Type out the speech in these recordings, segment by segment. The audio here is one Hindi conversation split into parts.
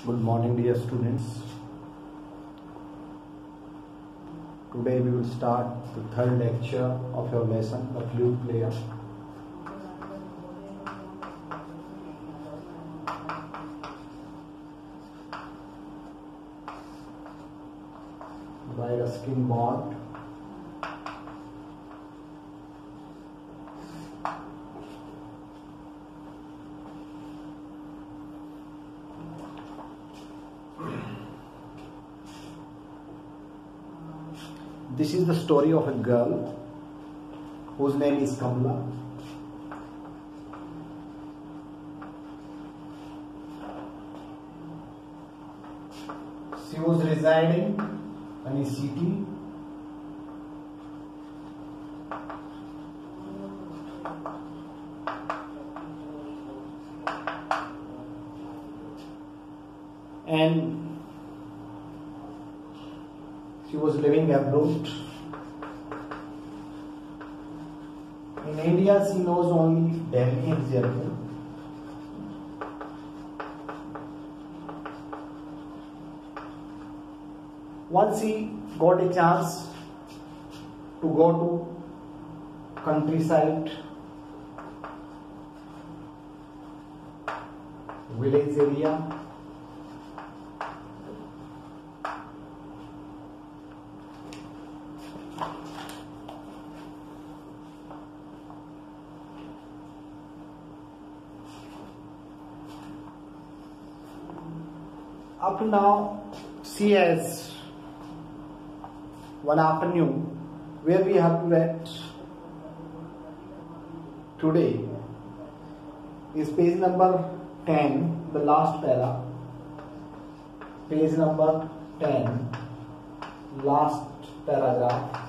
Good morning, dear students. Today we will start the third lecture of your lesson, the flute player. By Ruskin Bond. This is the story of a girl whose name is Kamla. She was residing in a city and she was living abroad. In India, she knows only Delhi and Jaipur. Once she got a chance to go to countryside, village area. Up to now, she has one afternoon where we have to read today is page number 10, the last para. Page number 10, last paragraph.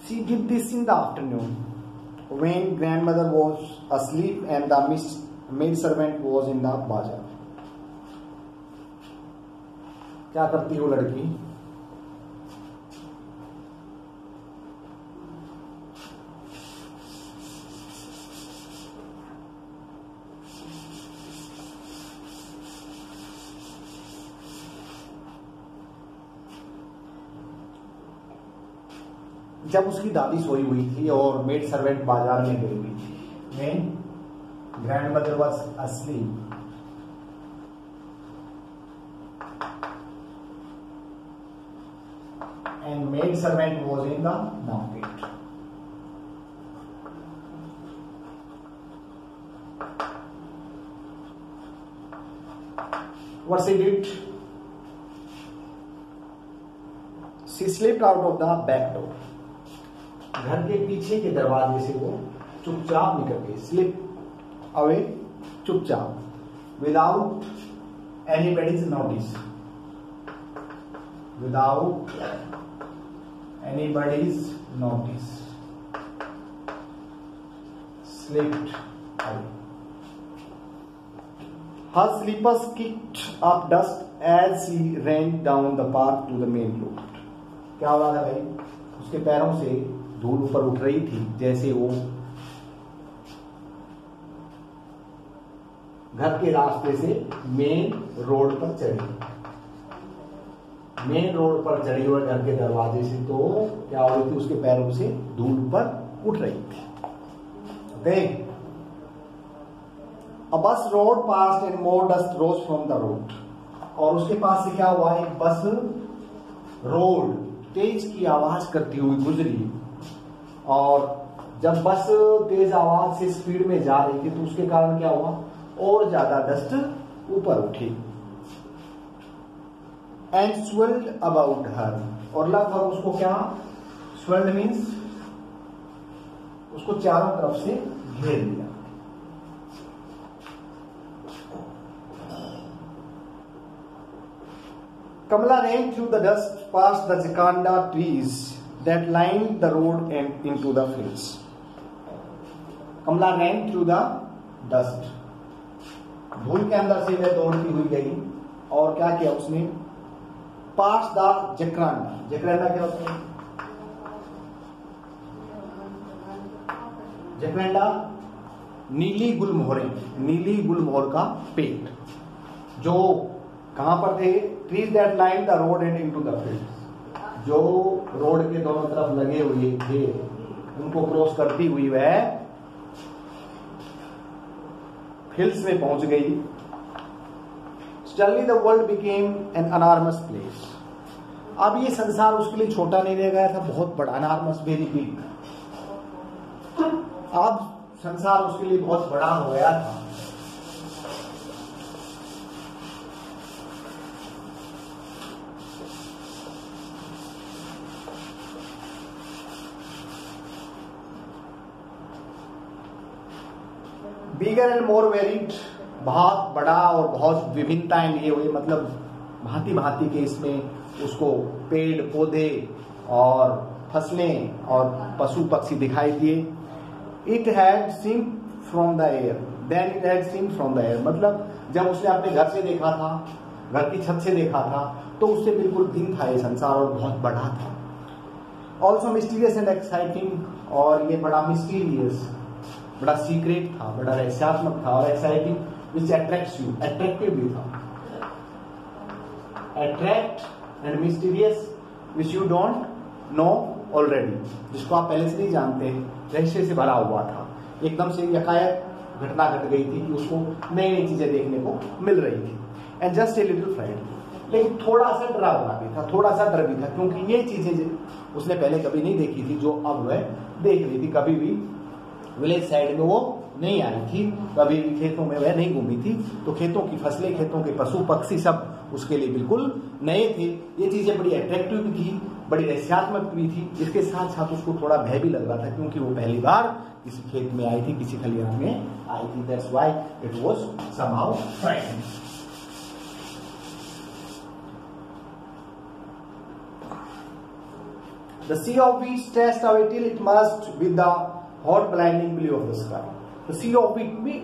She did this in the afternoon, when grandmother was asleep and the maid servant was in the bazaar. क्या करती है वो लड़की? जब उसकी दादी सोई हुई थी और मेड सर्वेंट बाजार में गई हुई थी, when grandmother was asleep and maid servant was in the market. What she did? She slipped out of the back door. घर के पीछे के दरवाजे से वो चुपचाप निकल गई. स्लिप अवे, चुपचाप, without anybody's notice. Without anybody's notice. Slipped away. Her slippers kicked up dust as she ran down the path to the main road. क्या हो रहा था भाई? उसके पैरों से धूल ऊपर उठ रही थी जैसे वो घर के रास्ते से मेन रोड पर चढ़ी. मेन रोड पर चढ़ी हुई घर के दरवाजे से तो क्या हो रही थी? उसके पैरों से धूल ऊपर उठ रही थी. Okay. A bus rode past and more dust rose from the road. और उसके पास से क्या हुआ? एक बस रोड तेज की आवाज करती हुई गुजरी, और जब बस तेज आवाज से स्पीड में जा रही थी तो उसके कारण क्या हुआ? और ज्यादा डस्ट ऊपर उठी. And swelled about her. और लगभग उसको क्या? स्वेल्ड मीन्स उसको चारों तरफ से घेर लिया. Kamla ran through the dust past the jacanda trees that lined the road and into the fields. Kamla ran through the dust. धूल के अंदर से वह दौड़ती हुई गई और क्या किया उसने? पास द जकरांडा. जकरांडा क्या होता है? जकरैंडा नीली गुलमोहरे, नीली गुलमोहर का पेड़, जो कहां पर थे? Trees that line the road and into the field, जो रोड के दोनों तरफ लगे हुए थे, उनको क्रॉस करती हुई वह हिल्स में पहुंच गई। Suddenly the world became an enormous place. अब ये संसार उसके लिए छोटा नहीं रह गया था, बहुत बड़ा, enormous, very big। अब संसार उसके लिए बहुत बड़ा हो गया था। बिगर एंड मोर वेरिड, बहुत बड़ा और बहुत विभिन्नताएं लिए हुए, मतलब भांति भांति के इसमें उसको पेड़ पौधे और फसलें और पशु पक्षी दिखाई दिए। It had seem from the air, then it had seem from the air, मतलब जब उसने अपने घर से देखा था, घर की छत से देखा था, तो उससे बिल्कुल भिन्न था ये संसार और बहुत बड़ा था। ऑल्सो मिस्टीरियस एंड एक्साइटिंग, और ये बड़ा मिस्टीरियस, बड़ा सीक्रेट था, बड़ा रहस्यात्मक था, और exciting which attracts you, attractive भी था। Attract and mysterious which you don't know already, जिसको आप पहले से नहीं जानते, रहस्य से भरा हुआ था। एकदम से यकायक घटना घट गई थी कि उसको नई नई चीजें देखने को मिल रही थी। And just a little fried, लेकिन थोड़ा सा डरावना भी था, थोड़ा सा डर भी था, क्योंकि ये चीजें उसने पहले कभी नहीं देखी थी, जो अब वह देख रही थी। कभी भी विलेज साइड में वो नहीं आई थी, कभी भी खेतों में वह नहीं घूमी थी, तो खेतों की फसलें, खेतों के पशु पक्षी सब उसके लिए बिल्कुल नए थे। ये चीजें बड़ी अट्रैक्टिव भी थी, बड़ी रहस्यात्मक भी थी। इसके साथ साथ उसको थोड़ा भय भी लग रहा था, क्योंकि वो पहली बार किसी खेत में आई थी, किसी खलिहान में आई थी। That's why it was somehow frightening. The sea of wheat stretched away till it merged with the hot blinding blue of the sky. The sea of wheat में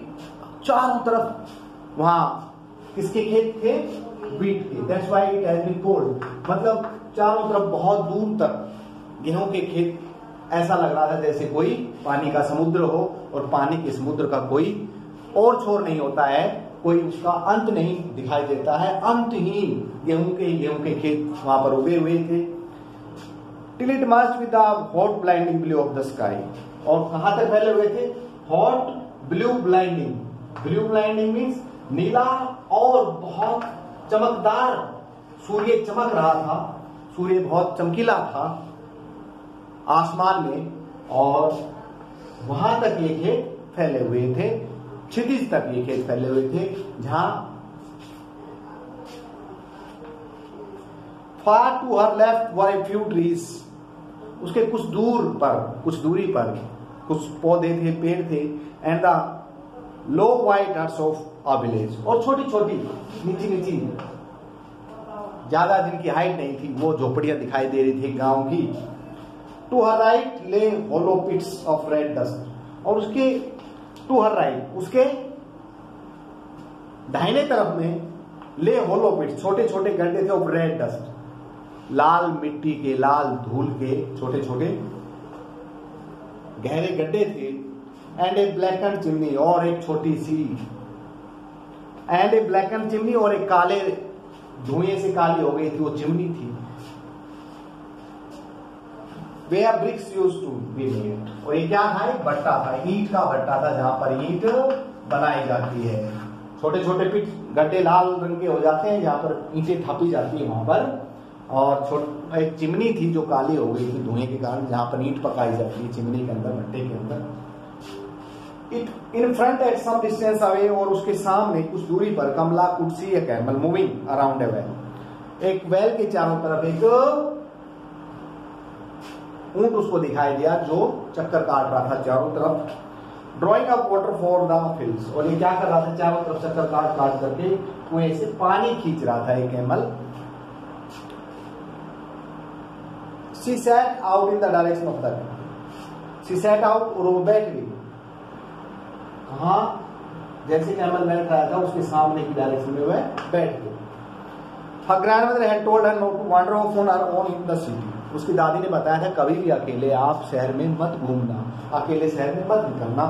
चारों तरफ वहां किसके खेत थे? व्हीट के। That's why it has been told, मतलब चारों तरफ बहुत दूर तक गेहूं के खेत, ऐसा लग रहा था जैसे कोई पानी का समुद्र हो, और पानी के समुद्र का कोई और छोर नहीं होता है, कोई उसका अंत नहीं दिखाई देता है, अंतहीन गेहूं के खेत वहां पर उगे हुए थे। Till it merged with the hot blinding blue of the sky, और कहां तक फैले हुए थे? Hot blue blinding, blue blinding means नीला और बहुत चमकदार, सूर्य चमक रहा था, सूर्य बहुत चमकीला था आसमान में, और वहां तक ये खेत फैले हुए थे, क्षितिज तक ये खेत फैले हुए थे, जहां far to her left were a few trees, उसके कुछ दूर पर, कुछ दूरी पर कुछ पौधे थे, पेड़ थे, and the low white huts of a village, और छोटी छोटी नीची नीची, ज्यादा जिनकी हाइट नहीं थी, वो झोपड़ियां दिखाई दे रही थी गांव की। टू हर राइट ले होलो पिट्स ऑफ रेड डस्ट, और उसके टू हर राइट, उसके दाहिने तरफ में ले होलो पिट्स, छोटे छोटे गड्ढे थे ऑफ रेड डस्ट, लाल मिट्टी के, लाल धूल के छोटे छोटे गहरे गड्ढे थे। एंड ए ब्लैकन चिमनी, और एक छोटी सी, एंड ए ब्लैकन चिमनी, और एक काले धुएं से काली हो गई थी वो चिमनी थी। Where bricks used to be made, और ये क्या था? एक भट्टा था, ईंट का भट्टा था, जहां पर ईंट बनाई जाती है। छोटे छोटे पिट गड्ढे लाल रंग के हो जाते हैं, जहां पर ईंटें थापी जाती है वहां पर, और एक चिमनी थी जो काली हो गई थी धुएं के कारण, जहां पर ईंट पकाई जाती है चिमनी के अंदर, भट्टे के अंदर। It in front at some distance away, और उसके सामने कुछ दूरी पर Kamala could see a camel moving around a well, एक वेल के चारों तरफ एक ऊंट उसको दिखाई दिया जो चक्कर काट रहा था चारों तरफ। Drawing up water for the fields, और ये क्या कर रहा था? चारों तरफ चक्कर काट काट करके कुएं से पानी खींच रहा था एक camel. She sat out in the direction of the camel. She sat out, और वो बैठ गई कहा? जैसे कैमल बैठ रहा था उसके सामने की डायरेक्शन में वह बैठ गई। Her grandmother had told her not to wander off on her own in the city. उसकी दादी ने बताया था कभी भी अकेले आप शहर में मत घूमना, अकेले शहर में मत निकलना.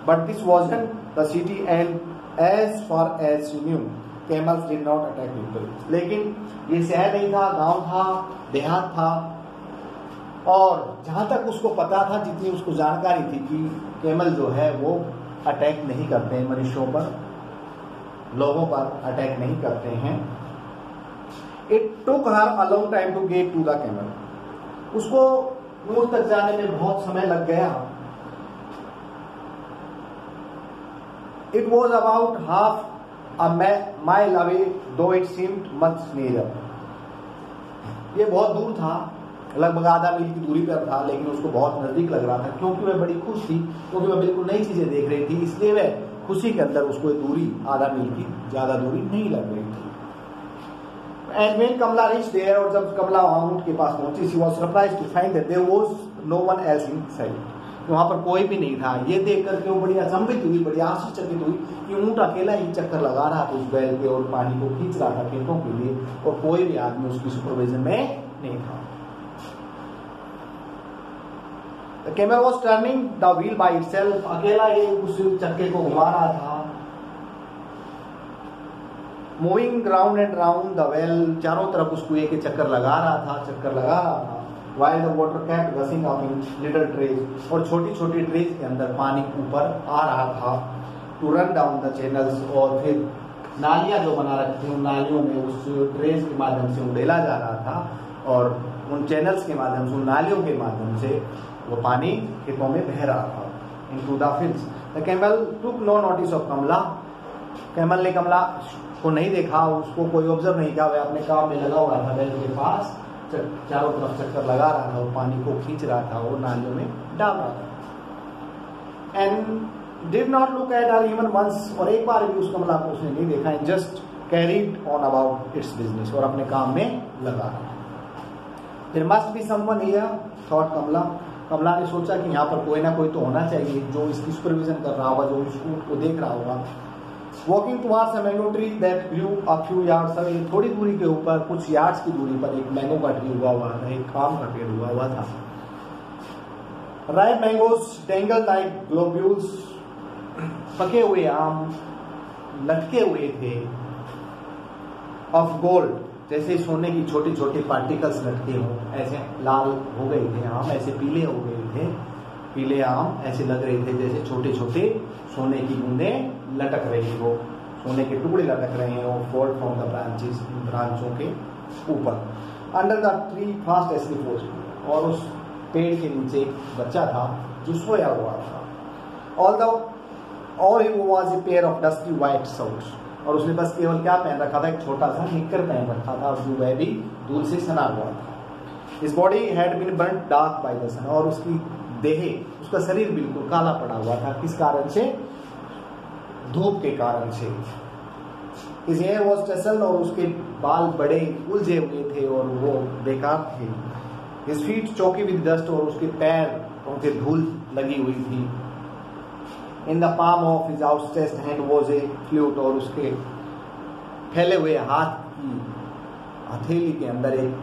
But this wasn't the city and as far as she knew, camels did not attack people. लेकिन ये शहर नहीं था, गांव था, देहात था, और जहां तक उसको पता था, जितनी उसको जानकारी थी कि कैमल जो है वो अटैक नहीं करते हैं, मनुष्यों पर, लोगों पर अटैक नहीं करते हैं. It took her a long time to get to the camel. उसको ऊंट तक जाने में बहुत समय लग गया. It was about half a mile away, though it seemed much nearer. ये बहुत दूर था, लगभग आधा मील की दूरी पर था, लेकिन उसको बहुत नजदीक लग रहा था, क्योंकि वह बड़ी खुश थी, क्योंकि वह बिल्कुल नई चीजें देख रही थी, इसलिए वह खुशी के अंदर उसको दूरी आधा मील की ज्यादा दूरी नहीं लग रही थी. And when Kamala reached there, और जब कमला वहां ऊंट के पास पहुंची, she was surprised to find that there was no one else in sight. वहां पर कोई भी नहीं था. ये देख करके वो बड़ी अचंभित हुई, बड़ी आश्चर्यचकित हुई कि ऊंट अकेला ही चक्कर लगा रहा था उस बैल पे और पानी को खींच रहा था खेतों के लिए, और कोई भी आदमी उसकी सुपरविजन में नहीं था. The camel was turning the wheel by itself. अकेला ये उस चक्के को घुमा रहा था. Moving round and round the well, चारों तरफ उस कुएं के चक्कर लगा रहा था. While the water kept gushing up in little trays, और छोटी छोटी ट्रेज के अंदर पानी ऊपर आ रहा था. To run down the channels, और फिर नालियां जो बना रखी थी, उन नालियों में उस ट्रेज के माध्यम से उड़ेला जा रहा था, और उन चैनल्स के माध्यम से, उन नालियों के माध्यम से वो पानी खेतों में बह रहा था. Into the fields. The camel took no notice of Kamala. Camel ने कमला को नहीं देखा, उसको कोई ऑब्जर्व नहीं किया. वह अपने काम में लगा हुआ था, बैल के पास चारों तरफ चक्कर लगा रहा था, और पानी को खींच रहा था और नालियों में डाल रहा था. And did not look at her even once, और एक बार भी उस कमला को उसने नहीं देखा. And just carried on about its business, और अपने काम में लगा रहा. There must be someone here, thought Kamala. Kamala ने सोचा कि यहाँ पर कोई ना कोई तो होना चाहिए जो इसकी सुपरविजन कर रहा होगा, जो इस ऊंट को देख रहा होगा. Walking towards a mango tree that grew a few yards away, थोड़ी दूरी के ऊपर, कुछ यार्ड्स की दूरी पर एक मैंगो का ट्री उगा हुआ था, एक आम का पेड़ उगा हुआ था. Ripe mangoes dangled like globules, पके हुए आम लटके हुए थे. Of gold, जैसे सोने की छोटी छोटी पार्टिकल्स लटके हों, ऐसे लाल हो गए थे आम, ऐसे पीले हो गए थे. पीले आम ऐसे लग रहे थे जैसे छोटे छोटे सोने की बूंदें लटक रही हो, सोने के टुकड़े लटक रहे हो. फॉल फ्रॉम द ब्रांचेस, ब्रांचों के ऊपर. Under the tree fast asleep was, और उस पेड़ के नीचे एक बच्चा था जो सोया हुआ था. All he was a pair of dusty white shorts, और उसने बस केवल क्या पहन रखा था, एक छोटा सा निक्कर पहन रखा था, जो वह भी धूल से सना हुआ था. His body had been burned dark by the sun, और उसकी देह, उसका शरीर बिल्कुल काला पड़ा हुआ था. किस कारण से? धूप के कारण से. His hair was tousled, और उसके बाल बड़े उलझे हुए थे और वो बेकार थे. His feet choky with dust, और उसके पैर उनके धूल लगी हुई थी. In the palm of his outstretched hand was a flute, और उसके फैले हुए हाथ की हथेली के अंदर एक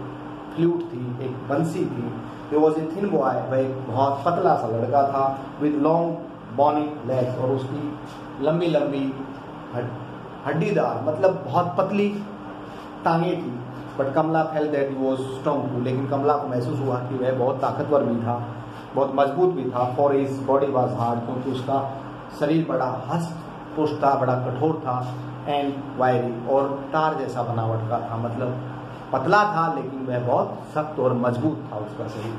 फ्लूट थी, एक बंसी थी. He was a thin boy, वह एक बहुत पतला सा लड़का था. With long bony legs, और उसकी लंबी लंबी हड्डीदार, मतलब बहुत पतली टांगे थी. But Kamala felt that he was strong too, लेकिन कमला को महसूस हुआ कि वह बहुत ताकतवर भी था, बहुत मजबूत भी था. For his body was hard, क्योंकि उसका शरीर बड़ा हस्त पुष्ट था, बड़ा कठोर था. एंड वायरी, और तार जैसा बनावट का था, मतलब पतला था लेकिन वह बहुत सख्त और मजबूत था उसका शरीर.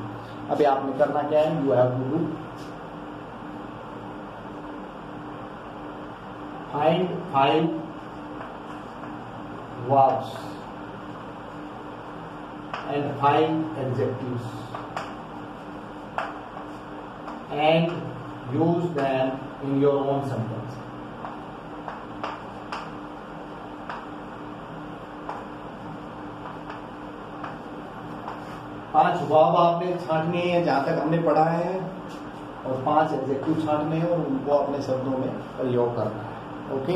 अभी आपने करना क्या है, you have to do find 5 verbs and 5 adjectives and use them in your own sentence. पांच वर्ब आपने छांटने हैं जहां तक हमने पढ़ा है, और 5 एडजेक्टिव छांटने हैं और उनको अपने शब्दों में प्रयोग करना है. ओके.